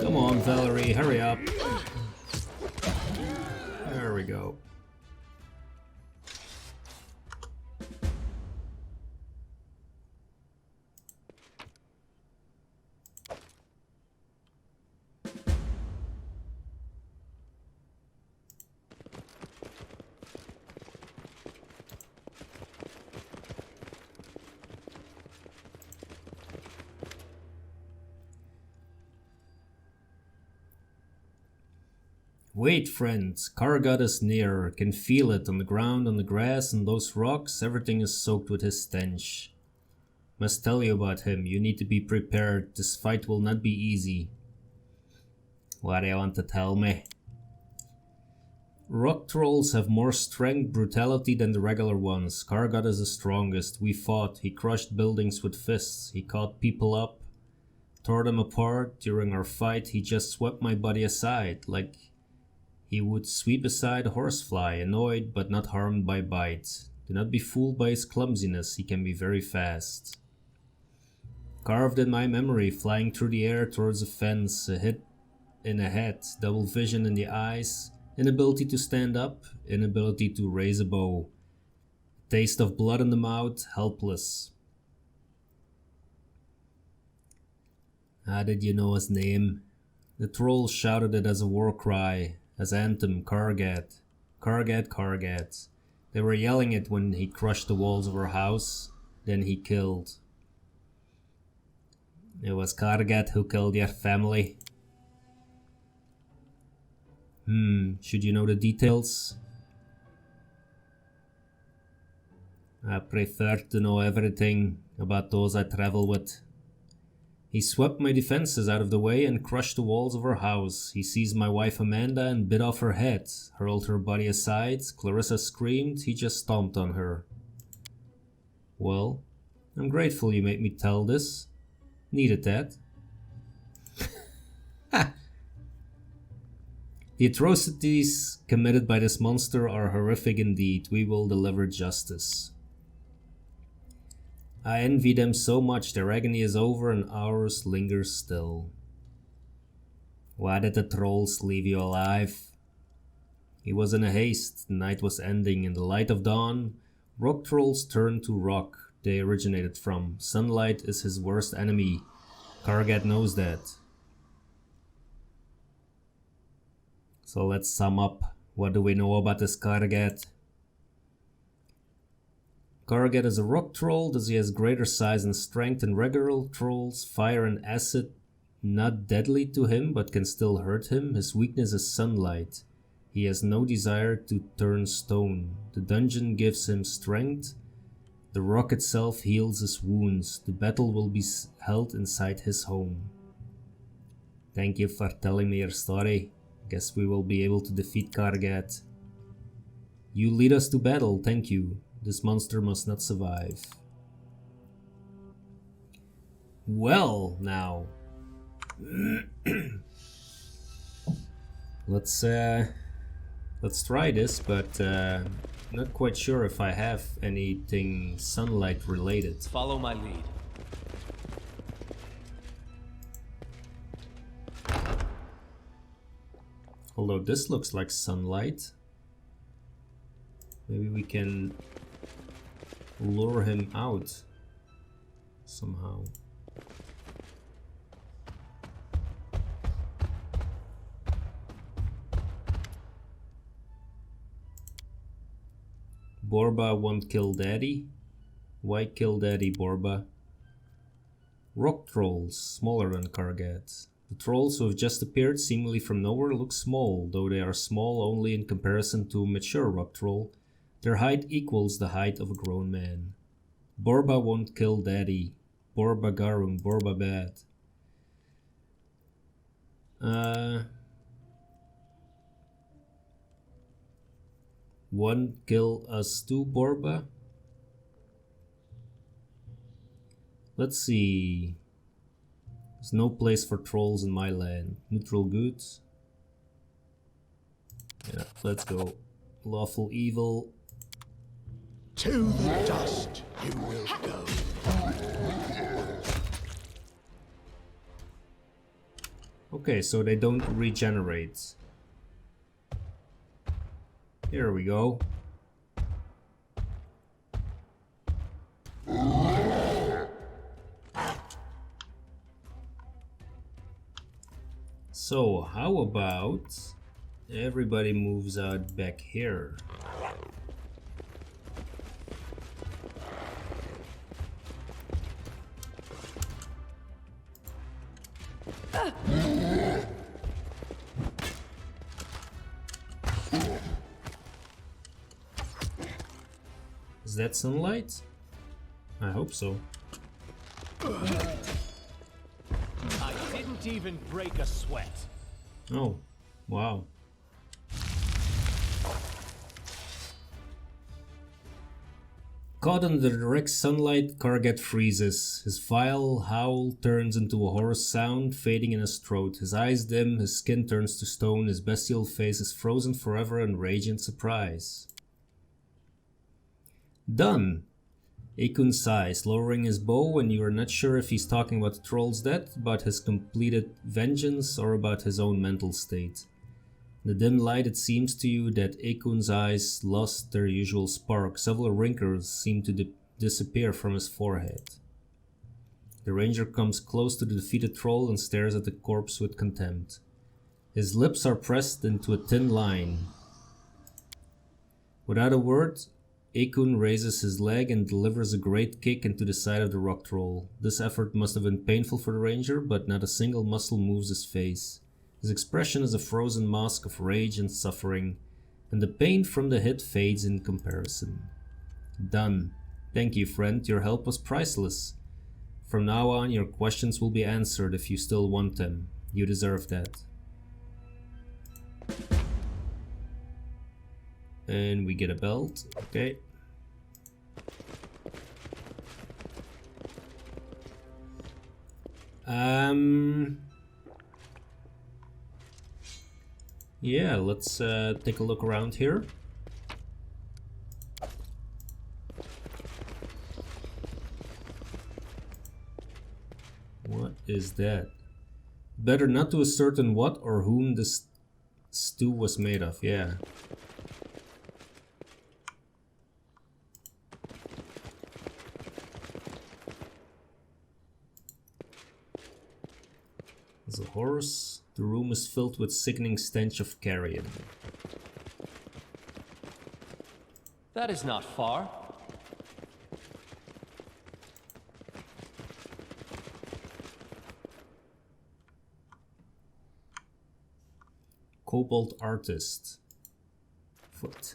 A: Come on, Valerie, hurry up. There we go. Wait, friends, Kargat is near, can feel it on the ground, on the grass, and those rocks, everything is soaked with his stench. Must tell you about him, you need to be prepared, this fight will not be easy. What do you want to tell me? Rock trolls have more strength, brutality than the regular ones. Kargat is the strongest, we fought, he crushed buildings with fists, he caught people up, tore them apart. During our fight, he just swept my body aside, like he would sweep aside a horsefly, annoyed but not harmed by bites. Do not be fooled by his clumsiness, he can be very fast. Carved in my memory, flying through the air towards a fence, a hit in the head, double vision in the eyes, inability to stand up, inability to raise a bow. Taste of blood in the mouth, helpless. How did you know his name? The troll shouted it as a war cry. As anthem, Kargat, Kargat, Kargat. They were yelling it when he crushed the walls of our house, then he killed. It was Kargat who killed your family. Should you know the details? I prefer to know everything about those I travel with. He swept my defenses out of the way and crushed the walls of her house. He seized my wife Amanda and bit off her head, hurled her body aside. Clarissa screamed. He just stomped on her. Well, I'm grateful you made me tell this. Needed that. The atrocities committed by this monster are horrific indeed. We will deliver justice. I envy them so much. Their agony is over and ours lingers still. Why did the trolls leave you alive? He was in a haste. The night was ending. In the light of dawn, rock trolls turned to rock they originated from. Sunlight is his worst enemy. Kargat knows that. So let's sum up. What do we know about this Kargat? Kargat is a rock troll. Does he has greater size and strength than regular trolls? Fire and acid not deadly to him but can still hurt him. His weakness is sunlight. He has no desire to turn stone. The dungeon gives him strength. The rock itself heals his wounds. The battle will be held inside his home. Thank you for telling me your story. Guess we will be able to defeat Kargat. You lead us to battle, thank you. This monster must not survive. Well, now. Let's try this, but not quite sure if I have anything sunlight related.
C: Follow my lead.
A: Although this looks like sunlight. Maybe we can lure him out somehow. Borba won't kill daddy. Why kill daddy, Borba? Rock trolls, smaller than Kargat. The trolls who have just appeared seemingly from nowhere look small, though they are small only in comparison to a mature rock troll. Their height equals the height of a grown man. Borba won't kill daddy. Borba Garung, Borba bad. One kill us too, Borba? Let's see. There's no place for trolls in my land. Neutral goods. Yeah, let's go. Lawful evil.
G: To the dust you will go.
A: Okay, so they don't regenerate. Here we go. So, how about everybody moves out back here? Is that sunlight? I hope so.
C: I didn't even break a sweat.
A: Oh, wow. Caught under the direct sunlight, Kargat freezes. His vile howl turns into a hoarse sound, fading in his throat. His eyes dim, his skin turns to stone, his bestial face is frozen forever in rage and surprise. Done. Akun sighs, lowering his bow, and you are not sure if he's talking about the troll's death, about his completed vengeance, or about his own mental state. In the dim light, it seems to you that Akun's eyes lost their usual spark. Several wrinkles seem to disappear from his forehead. The ranger comes close to the defeated troll and stares at the corpse with contempt. His lips are pressed into a thin line. Without a word, Akun raises his leg and delivers a great kick into the side of the rock troll. This effort must have been painful for the ranger, but not a single muscle moves his face. His expression is a frozen mask of rage and suffering, and the pain from the hit fades in comparison. Done. Thank you, friend. Your help was priceless. From now on, your questions will be answered if you still want them. You deserve that. And we get a belt. Okay. Yeah, let's take a look around here. What is that? Better not to ascertain what or whom this stew was made of, yeah. There's a horse. The room is filled with sickening stench of carrion.
C: That is not far.
A: Kobold artist. Foot.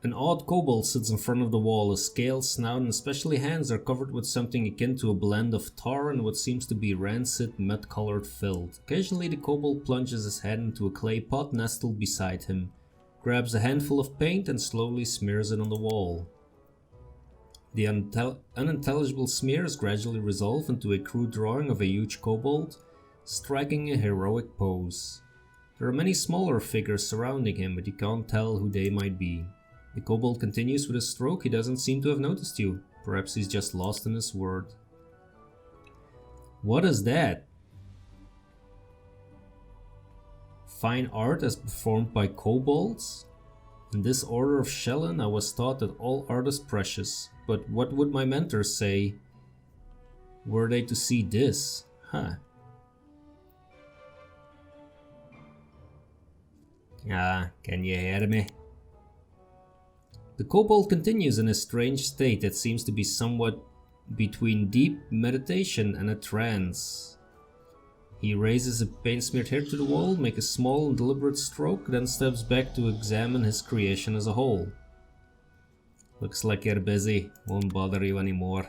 A: An odd kobold sits in front of the wall. His scales, snout, and especially hands are covered with something akin to a blend of tar and what seems to be rancid, mud-colored filth. Occasionally the kobold plunges his head into a clay pot nestled beside him, grabs a handful of paint and slowly smears it on the wall. The unintelligible smears gradually resolve into a crude drawing of a huge kobold, striking a heroic pose. There are many smaller figures surrounding him, but you can't tell who they might be. The kobold continues with a stroke. He doesn't seem to have noticed you. Perhaps he's just lost in his word. What is that? Fine art as performed by kobolds? In this order of Shellen, I was taught that all art is precious. But what would my mentors say were they to see this? Huh. Ah, can you hear me? The kobold continues in a strange state that seems to be somewhat between deep meditation and a trance. He raises a paint-smeared hair to the wall, makes a small and deliberate stroke, then steps back to examine his creation as a whole. Looks like you're busy, won't bother you anymore.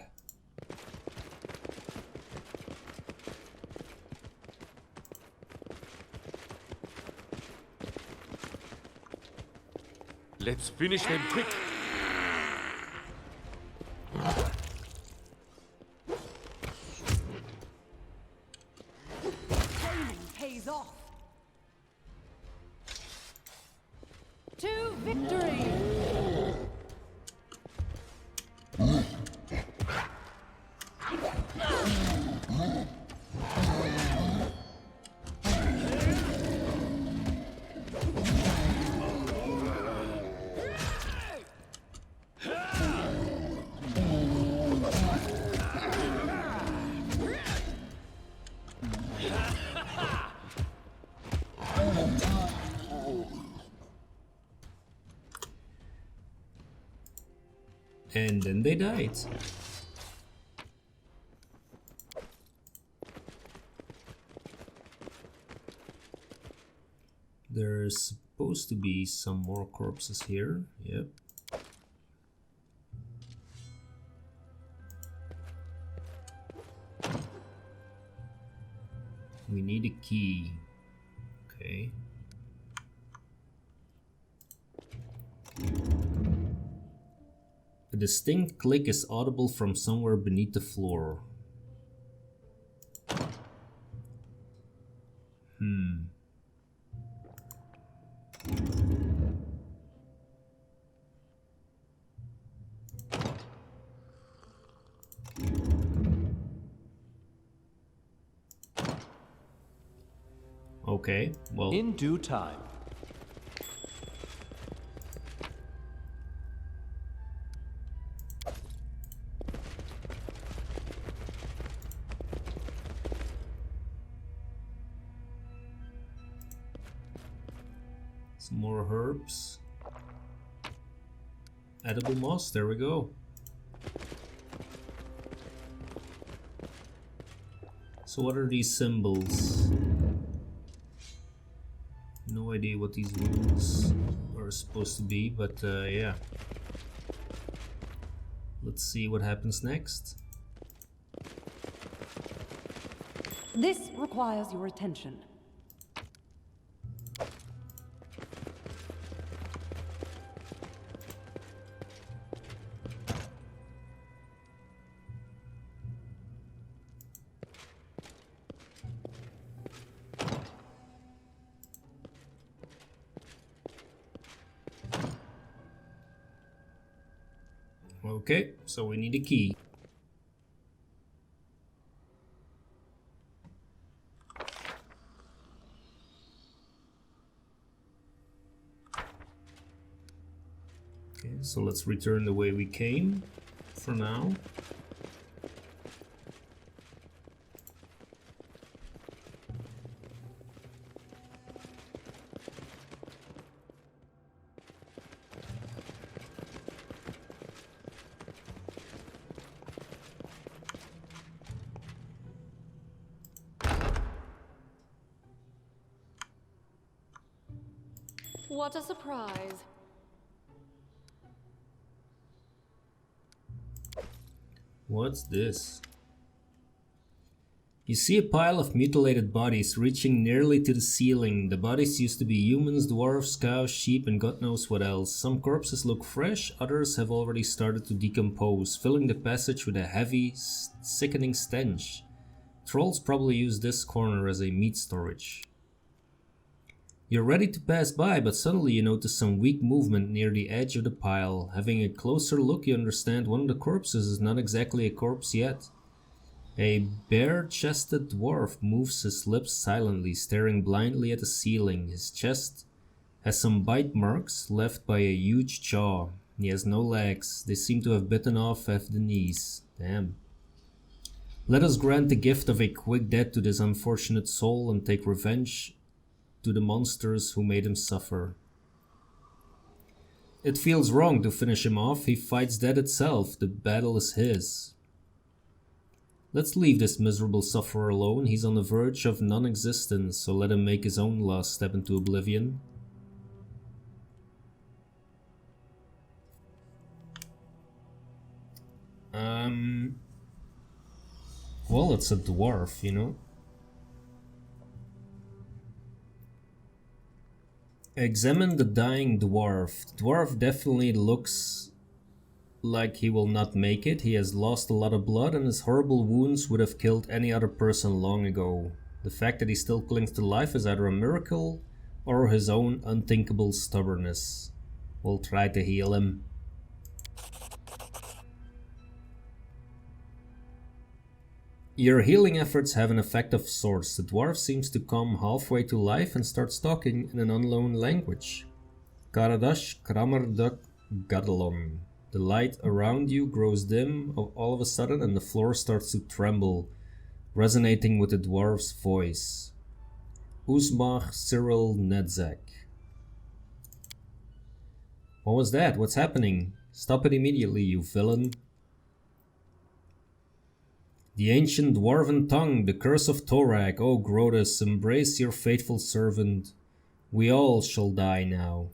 E: Let's finish them quick.
B: Training pays off. To victory!
A: And then they died. There's supposed to be some more corpses here. Yep. We need a key. Okay. A distinct click is audible from somewhere beneath the floor. Okay, well...
C: In due time.
A: Some more herbs. Edible moss, there we go. So what are these symbols? No idea what these runes Or supposed to be, but yeah. Let's see what happens next.
B: This requires your attention.
A: Okay, so we need a key. Okay, so let's return the way we came for now.
D: What a surprise.
A: What's this? You see a pile of mutilated bodies reaching nearly to the ceiling. The bodies used to be humans, dwarves, cows, sheep, and God knows what else. Some corpses look fresh, others have already started to decompose, filling the passage with a heavy, sickening stench. Trolls probably use this corner as a meat storage. You're ready to pass by, but suddenly you notice some weak movement near the edge of the pile. Having a closer look, you understand one of the corpses is not exactly a corpse yet. A bare-chested dwarf moves his lips silently, staring blindly at the ceiling. His chest has some bite marks left by a huge jaw. He has no legs. They seem to have bitten off at the knees. Damn. Let us grant the gift of a quick death to this unfortunate soul and take revenge to the monsters who made him suffer. It feels wrong to finish him off. He fights death itself. The battle is his. Let's leave this miserable sufferer alone. He's on the verge of non-existence, so let him make his own last step into oblivion. Well, it's a dwarf, you know? Examine the dying dwarf. The dwarf definitely looks like he will not make it. He has lost a lot of blood and his horrible wounds would have killed any other person long ago. The fact that he still clings to life is either a miracle or his own unthinkable stubbornness. We'll try to heal him. Your healing efforts have an effect of sorts. The dwarf seems to come halfway to life and starts talking in an unknown language. Karadash Kramarduk Gadalon. The light around you grows dim all of a sudden and the floor starts to tremble, resonating with the dwarf's voice. Uzmach Cyril Nedzek. What was that? What's happening? Stop it immediately, you villain. The ancient dwarven tongue, the curse of Torag. O Grotus, embrace your faithful servant. We all shall die now.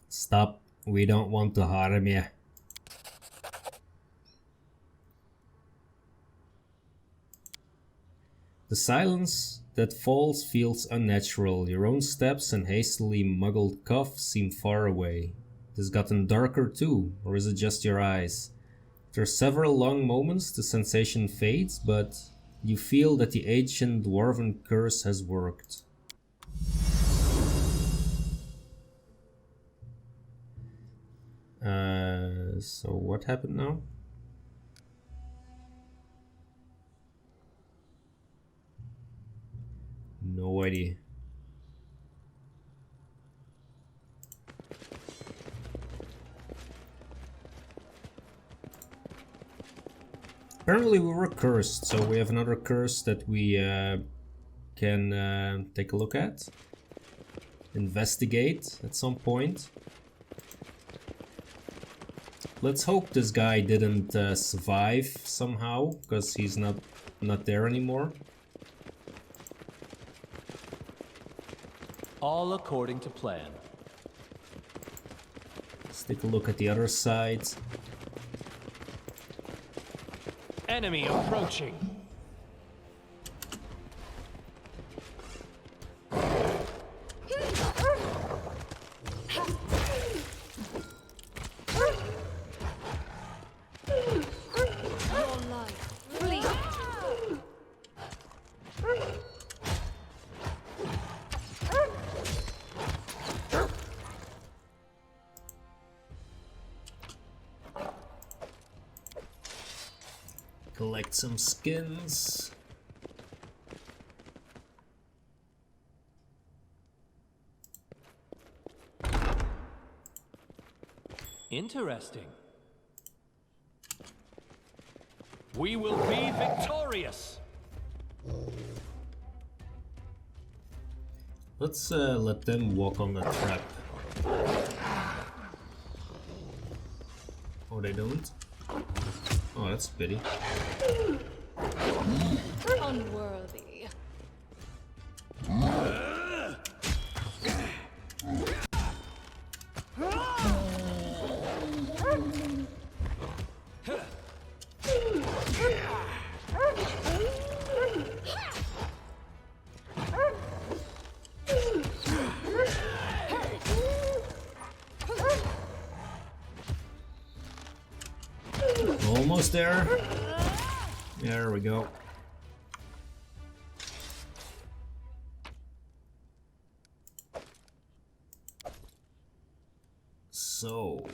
A: Stop, we don't want to harm you. The silence that falls feels unnatural. Your own steps and hastily muggled cough seem far away. It has gotten darker too, or is it just your eyes? After several long moments, the sensation fades, but you feel that the ancient dwarven curse has worked. So what happened now? No idea. Apparently we were cursed, so we have another curse that we can take a look at. Investigate at some point. Let's hope this guy didn't survive somehow, because he's not there anymore.
C: All according to plan.
A: take a look at the other side.
C: Enemy approaching.
D: Your life. Flee.
A: Collect some skins.
C: Interesting. We will be victorious.
A: Let's let them walk on the trap. Oh, they don't? Oh, that's a pity.
D: Unworthy.
A: Almost there. There we go. So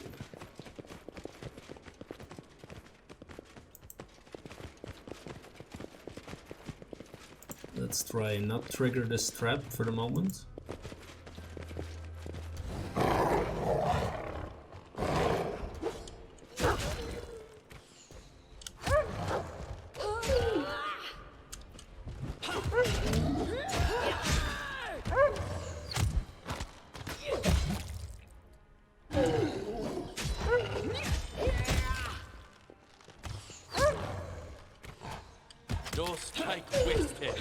A: let's try and not trigger this trap for the moment.
E: Don't strike wasted.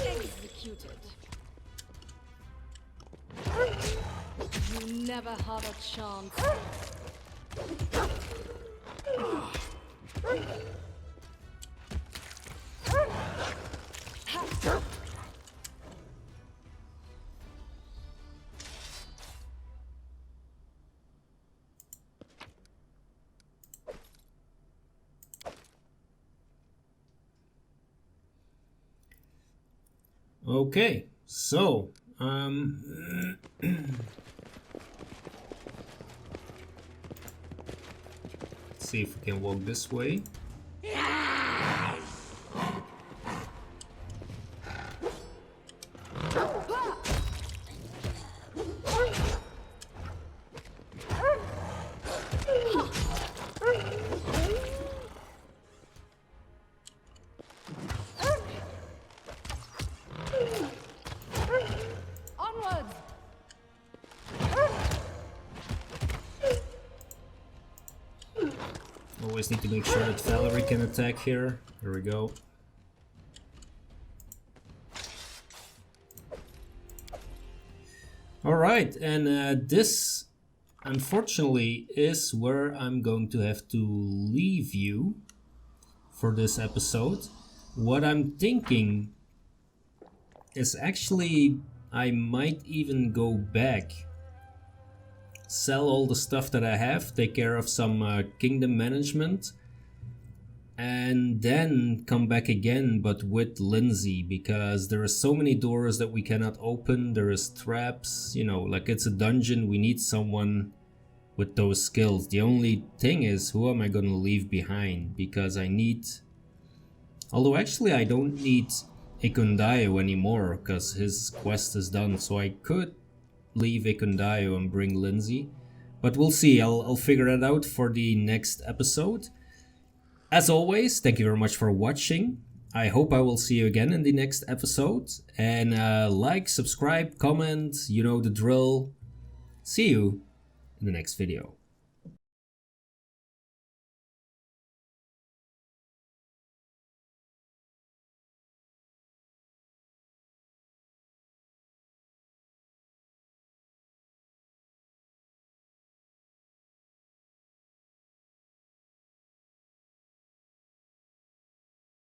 D: Executed. You never had a chance.
A: Okay, so let's see if we can walk this way.
B: Onwards!
A: Always need to make sure that Valerie can attack here. Here we go. Alright, and this unfortunately is where I'm going to have to leave you for this episode. What I'm thinking is actually I might even go back, sell all the stuff that I have, take care of some kingdom management, and then come back again, but with Lindsay, because there are so many doors that we cannot open. There is traps, you know, like it's a dungeon. We need someone with those skills. The only thing is, who am I gonna leave behind? Because I need... Although actually I don't need Ikundayo anymore, because his quest is done, so I could leave Ikundayo and bring Lindsay. But we'll see, I'll figure it out for the next episode. As always, thank you very much for watching. I hope I will see you again in the next episode. And like, subscribe, comment, you know the drill. See you in the next video.